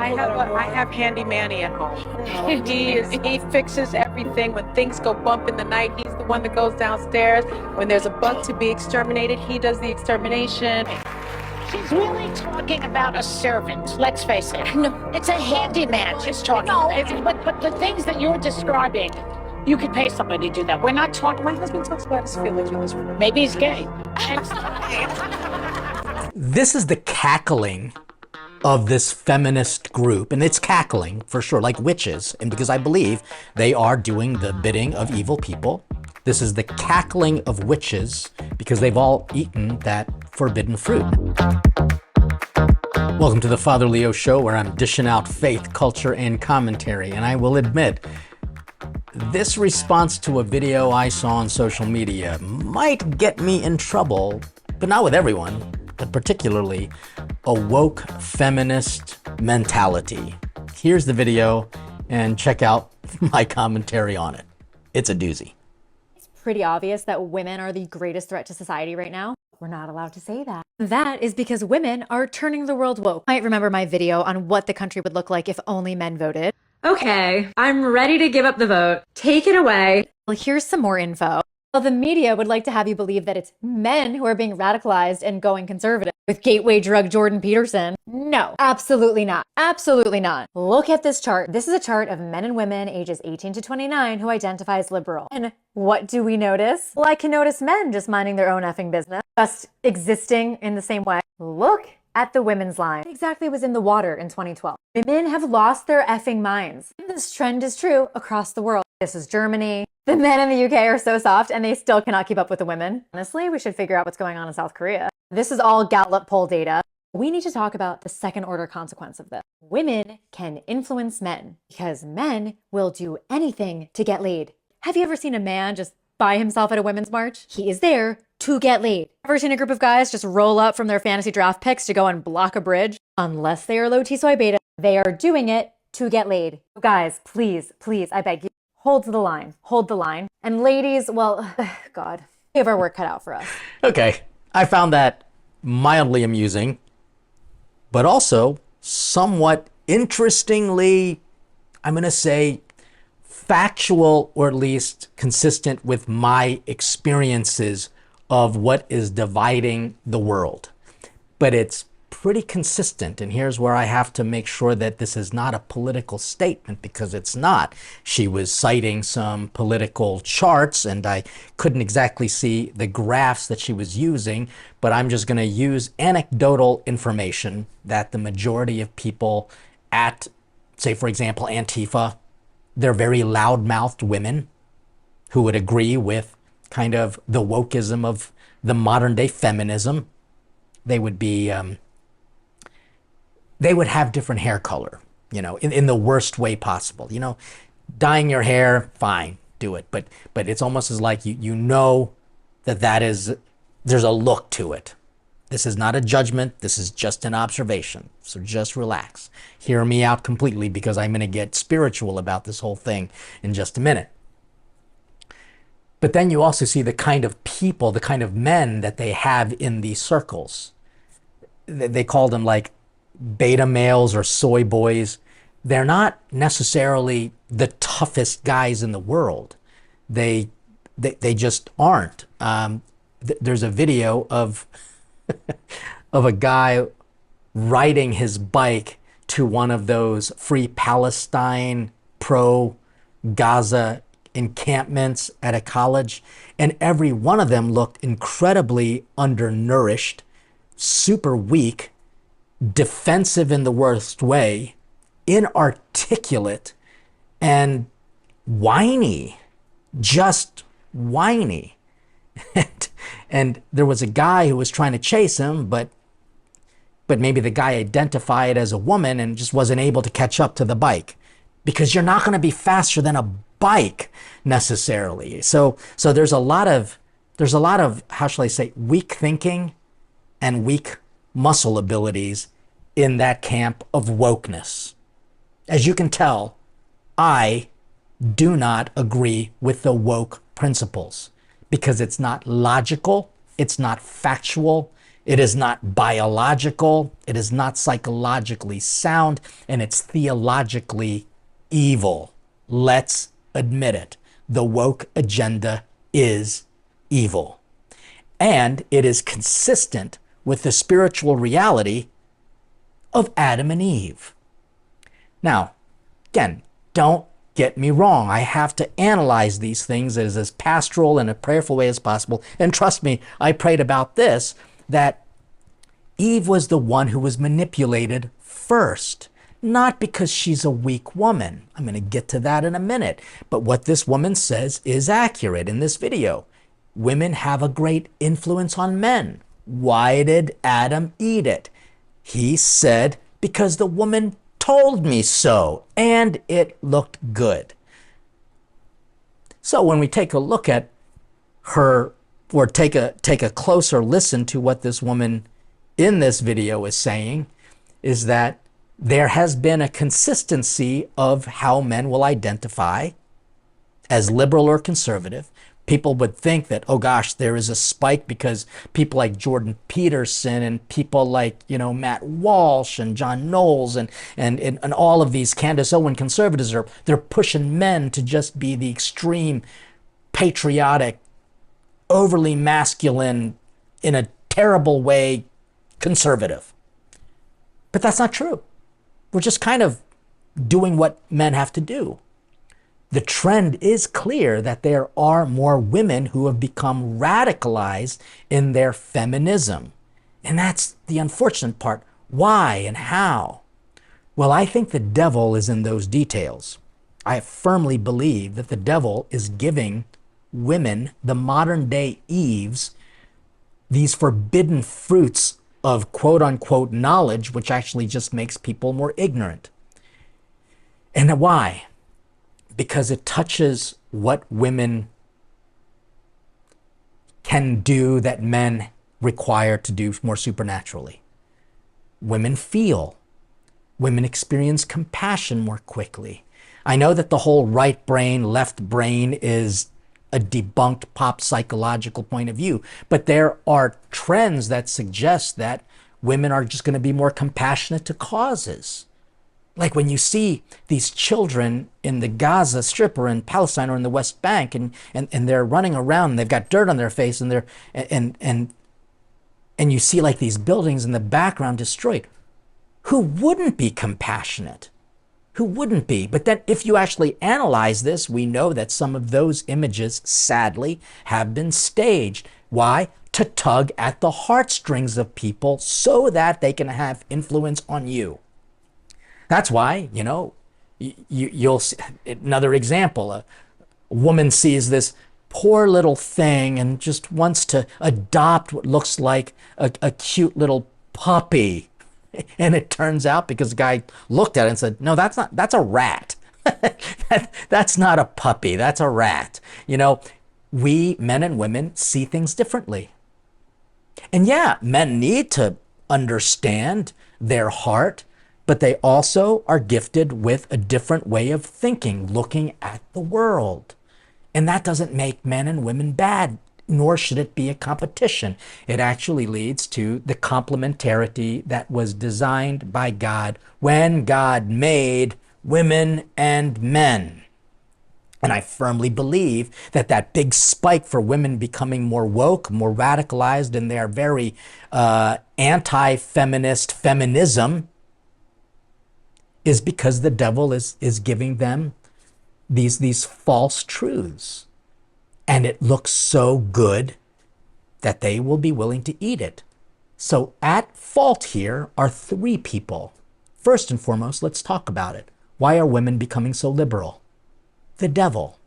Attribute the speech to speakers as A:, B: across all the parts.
A: I have Handy Manny at home. He fixes everything. When things go bump in the night, he's the one that goes downstairs. When there's a bug to be exterminated, he does the extermination.
B: She's really talking about a servant, let's face it. No, it's a handyman she's talking about. But the things that you're describing, you could pay somebody to do that. We're not talking, my husband talks about his feelings with his woman. Maybe he's gay.
C: This is the cackling of this feminist group, and it's cackling for sure, like witches, and because I believe they are doing the bidding of evil people. This is the cackling of witches because they've all eaten that forbidden fruit. Welcome to the Father Leo Show, where I'm dishing out faith, culture, and commentary, and I will admit, this response to a video I saw on social media might get me in trouble, but not with everyone, but particularly a woke feminist mentality. Here's the video and check out my commentary on it. It's a doozy.
D: It's pretty obvious that women are the greatest threat to society right now. We're not allowed to say that. That is because women are turning the world woke. You might remember my video on what the country would look like if only men voted. Okay, I'm ready to give up the vote. Take it away. Well, here's some more info. Well, the media would like to have you believe that it's men who are being radicalized and going conservative with gateway drug Jordan Peterson. No, absolutely not. Absolutely not. Look at this chart. This is a chart of men and women ages 18 to 29 who identify as liberal. And what do we notice? Well, I can notice men just minding their own effing business, just existing in the same way. Look at the women's line. What exactly was in the water in 2012? Women have lost their effing minds. And this trend is true across the world. This is Germany. The men in the UK are so soft and they still cannot keep up with the women. Honestly, we should figure out what's going on in South Korea. This is all Gallup poll data. We need to talk about the second order consequence of this. Women can influence men because men will do anything to get laid. Have you ever seen a man just by himself at a women's march? He is there to get laid. Ever seen a group of guys just roll up from their fantasy draft picks to go and block a bridge? Unless they are low T soy beta, they are doing it to get laid. Guys, please, I beg you, hold the line, hold the line. And ladies, well, God, we have our work cut out for us.
C: Okay, I found that mildly amusing, but also somewhat interestingly, I'm going to say, factual, or at least consistent with my experiences of what is dividing the world. But it's pretty consistent, and here's where I have to make sure that this is not a political statement, because it's not. She was citing some political charts, and I couldn't exactly see the graphs that she was using, but I'm just going to use anecdotal information that the majority of people at, say, for example, Antifa, they're very loud-mouthed women who would agree with kind of the wokeism of the modern-day feminism. They would be they would have different hair color, you know, in the worst way possible. You know, dyeing your hair, fine, do it. But it's almost as like you know that is, there's a look to it. This is not a judgment. This is just an observation. So just relax. Hear me out completely, because I'm going to get spiritual about this whole thing in just a minute. But then you also see the kind of people, the kind of men that they have in these circles. They call them like beta males or soy boys. They're not necessarily the toughest guys in the world. They just aren't. There's a video of of a guy riding his bike to one of those Free Palestine, pro Gaza encampments at a college, and every one of them looked incredibly undernourished, super weak, defensive in the worst way, inarticulate, and whiny, just whiny. And there was a guy who was trying to chase him, but maybe the guy identified as a woman and just wasn't able to catch up to the bike, because you're not going to be faster than a bike necessarily. So there's a lot of, how shall I say, weak thinking and weak muscle abilities in that camp of wokeness. As you can tell, I do not agree with the woke principles, because it's not logical, it's not factual, It is not biological, it is not psychologically sound, and it's theologically evil. Let's admit it. The woke agenda is evil. And it is consistent with the spiritual reality of Adam and Eve. Now, again, don't get me wrong. I have to analyze these things as pastoral and a prayerful way as possible. And trust me, I prayed about this, that Eve was the one who was manipulated first. Not because she's a weak woman. I'm going to get to that in a minute. But what this woman says is accurate in this video. Women have a great influence on men. Why did Adam eat it? He said, because the woman told me so, and it looked good. So when we take a look at her, or take a closer listen to what this woman in this video is saying, is that there has been a consistency of how men will identify as liberal or conservative. People would think that, oh gosh, there is a spike because people like Jordan Peterson and people like, Matt Walsh and John Knowles and all of these Candace Owen conservatives they're pushing men to just be the extreme patriotic, overly masculine, in a terrible way, conservative. But that's not true. We're just kind of doing what men have to do. The trend is clear that there are more women who have become radicalized in their feminism. And that's the unfortunate part. Why and how? Well, I think the devil is in those details. I firmly believe that the devil is giving women, the modern day Eves, these forbidden fruits of quote unquote knowledge, which actually just makes people more ignorant. And why? Because it touches what women can do that men require to do more supernaturally. Women feel. Women experience compassion more quickly. I know that the whole right brain, left brain is a debunked pop psychological point of view, but there are trends that suggest that women are just going to be more compassionate to causes. Like when you see these children in the Gaza Strip or in Palestine or in the West Bank and they're running around and they've got dirt on their face and you see like these buildings in the background destroyed. Who wouldn't be compassionate? Who wouldn't be? But then if you actually analyze this, we know that some of those images, sadly, have been staged. Why? To tug at the heartstrings of people so that they can have influence on you. That's why, you'll see another example. A woman sees this poor little thing and just wants to adopt what looks like a cute little puppy. And it turns out, because the guy looked at it and said, no, that's a rat. That's not a puppy, that's a rat. We, men and women, see things differently. And yeah, men need to understand their heart, but they also are gifted with a different way of thinking, looking at the world. And that doesn't make men and women bad, nor should it be a competition. It actually leads to the complementarity that was designed by God when God made women and men. And I firmly believe that that big spike for women becoming more woke, more radicalized in their very anti-feminist feminism is because the devil is giving them these false truths. And it looks so good that they will be willing to eat it. So at fault here are three people. First and foremost, let's talk about it. Why are women becoming so liberal? The devil.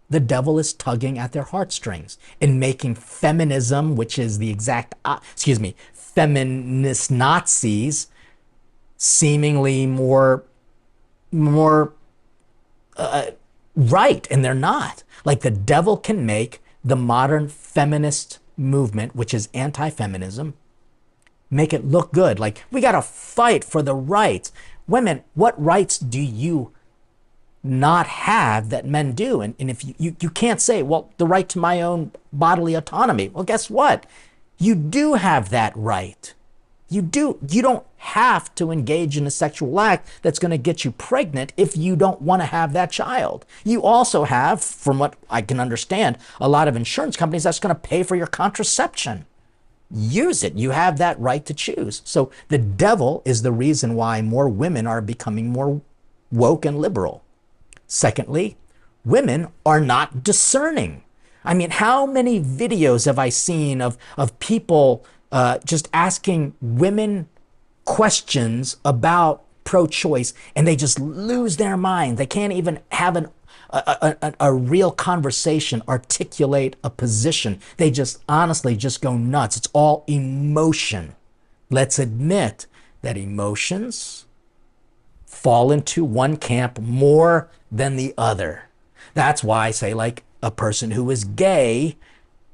C: The devil is tugging at their heartstrings and making feminism, which is the exact, feminist Nazis, seemingly more right, and they're not. Like the devil can make the modern feminist movement, which is anti-feminism, make it look good. Like, we got to fight for the rights. Women, what rights do you not have that men do? And if you can't say, well, the right to my own bodily autonomy. Well, guess what? You do have that right. You don't have to engage in a sexual act that's going to get you pregnant if you don't want to have that child. You also have, from what I can understand, a lot of insurance companies that's going to pay for your contraception. Use it. You have that right to choose. So the devil is the reason why more women are becoming more woke and liberal. Secondly, women are not discerning. I mean, how many videos have I seen of people just asking women questions about pro-choice, and they just lose their mind. They can't even have a real conversation, articulate a position. They just honestly just go nuts. It's all emotion. Let's admit that emotions fall into one camp more than the other. That's why I say, like, a person who is gay,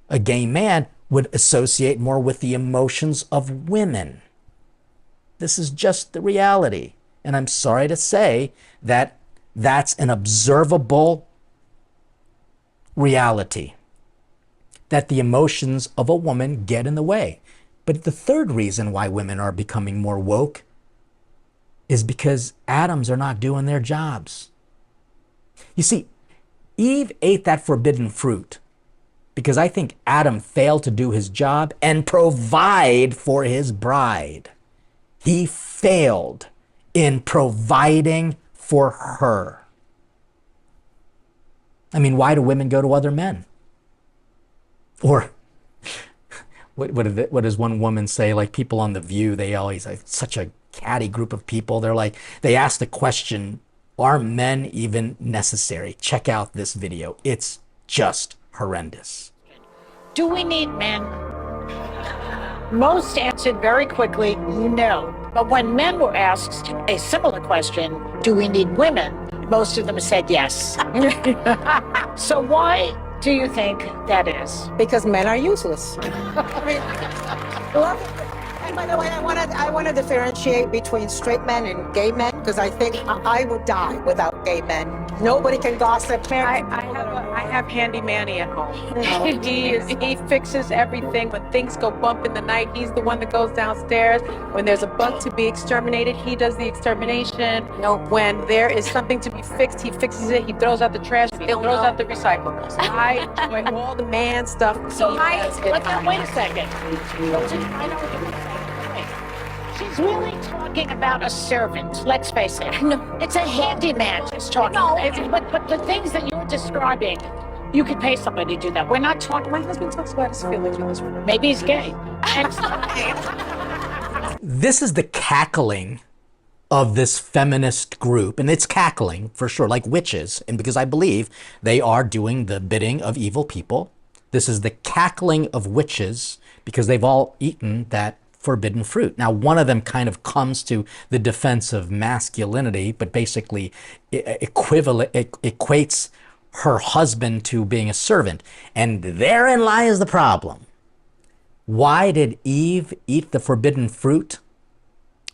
C: a gay man, would associate more with the emotions of women. This is just the reality. And I'm sorry to say that that's an observable reality, that the emotions of a woman get in the way. But the third reason why women are becoming more woke is because Adams are not doing their jobs. You see, Eve ate that forbidden fruit because I think Adam failed to do his job and provide for his bride. He failed in providing for her. I mean, why do women go to other men? Or what does one woman say? Like, people on The View, they always, such a catty group of people. They're like, they ask the question, are men even necessary? Check out this video. It's just horrendous.
B: Do we need men? Most answered very quickly, no. But when men were asked a similar question, do we need women? Most of them said yes. So why do you think that is?
E: Because men are useless. I mean, and by the way, I want to differentiate between straight men and gay men, because I think I would die without gay men. Nobody can gossip.
A: I have Handy Manny at home. He fixes everything. When things go bump in the night, he's the one that goes downstairs. When there's a bug to be exterminated, he does the extermination. When there is something to be fixed, he fixes it. He throws out the trash. He throws out the recyclables. I enjoy all the man stuff.
B: So wait a second. I know what you're saying. She's really talking about a servant. Let's face it. No, it's a handyman she's talking about. But the things that you're describing, you could pay somebody to do that. We're not talking. My husband talks about his feelings with his woman. Maybe he's gay.
C: This is the cackling of this feminist group, and it's cackling for sure, like witches, and because I believe they are doing the bidding of evil people. This is the cackling of witches because they've all eaten that forbidden fruit. Now, one of them kind of comes to the defense of masculinity, but basically equates her husband to being a servant. And therein lies the problem. Why did Eve eat the forbidden fruit?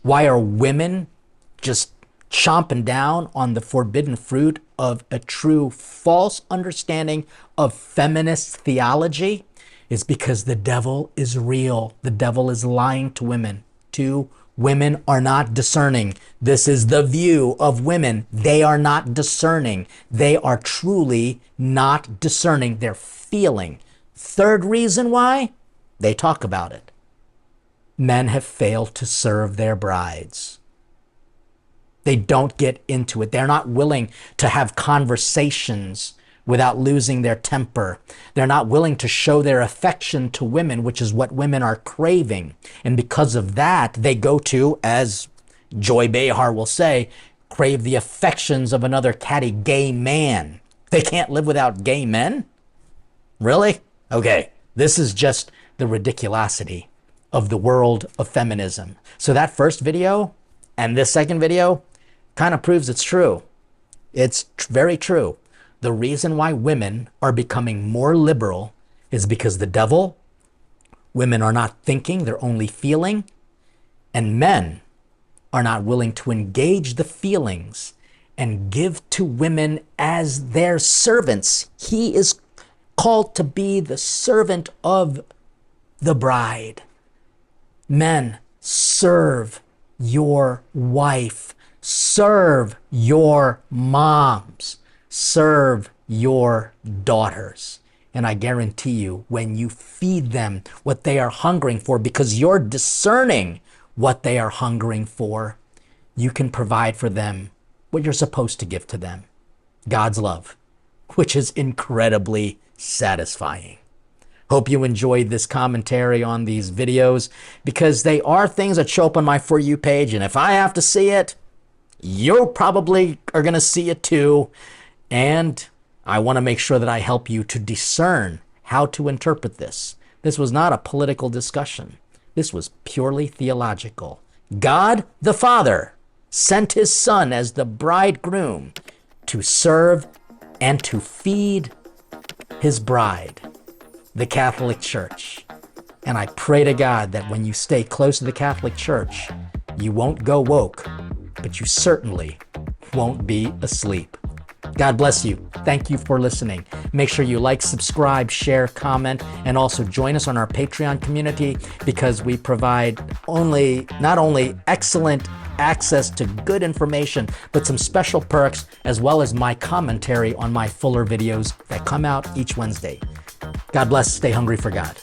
C: Why are women just chomping down on the forbidden fruit of a true false understanding of feminist theology? Is because the devil is real. The devil is lying to women. Two, women are not discerning. This is the view of women. They are not discerning. They are truly not discerning. They're feeling. Third reason why? They talk about it. Men have failed to serve their brides. They don't get into it. They're not willing to have conversations without losing their temper. They're not willing to show their affection to women, which is what women are craving. And because of that, they go to, as Joy Behar will say, crave the affections of another catty gay man. They can't live without gay men? Really? Okay, this is just the ridiculosity of the world of feminism. So that first video and this second video kind of proves it's true. It's very true. The reason why women are becoming more liberal is because the devil, women are not thinking, they're only feeling, and men are not willing to engage the feelings and give to women as their servants. He is called to be the servant of the bride. Men, serve your wife. Serve your moms. Serve your daughters. And I guarantee you, when you feed them what they are hungering for, because you're discerning what they are hungering for, you can provide for them what you're supposed to give to them. God's love, which is incredibly satisfying. Hope you enjoyed this commentary on these videos, because they are things that show up on my For You page. And if I have to see it, you probably are going to see it too. And I want to make sure that I help you to discern how to interpret this. This was not a political discussion. This was purely theological. God the Father sent his Son as the bridegroom to serve and to feed his bride, the Catholic Church. And I pray to God that when you stay close to the Catholic Church, you won't go woke, but you certainly won't be asleep. God bless you. Thank you for listening. Make sure you like, subscribe, share, comment, and also join us on our Patreon community, because we provide not only excellent access to good information, but some special perks, as well as my commentary on my fuller videos that come out each Wednesday. God bless. Stay hungry for God.